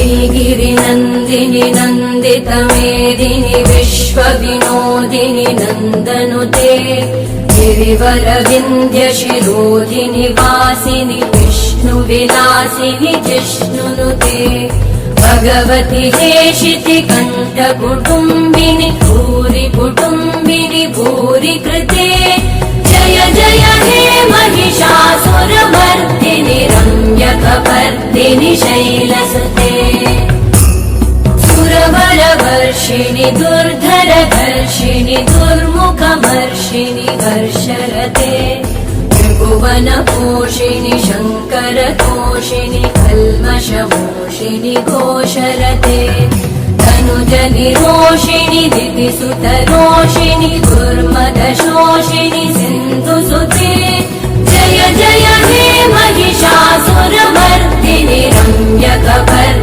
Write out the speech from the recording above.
श्रीगिरिनन्दिनि नन्दितमेदिनि विश्वविनोदिनि नन्दनुते गिरिवरविन्ध्यशिरोधिनि वासिनि विष्णुविलासिनि जिष्णुनुते भगवति हेशिति कण्ठकुटुम्बिनि भूरि कुटुम्बिनि भूरि कृते जय जय हे महिषासुरमर्दिनि रम्यकपर्दिनि शैलसुते सुरवरवर्षिणि दुर्धरधर्षिणि दुर्मुखमर्षिणि हर्षरते त्रिभुवनपोषिणि शङ्करतोषिणि कल्मषमोषिणि घोषरते धनुजनिरोषिणि दितिसुतरोषिणि दुर्मदशोषिणि सिन्धुसुते जय जय हे महिषासुरमर्दिनि रम्यकपर्दिनि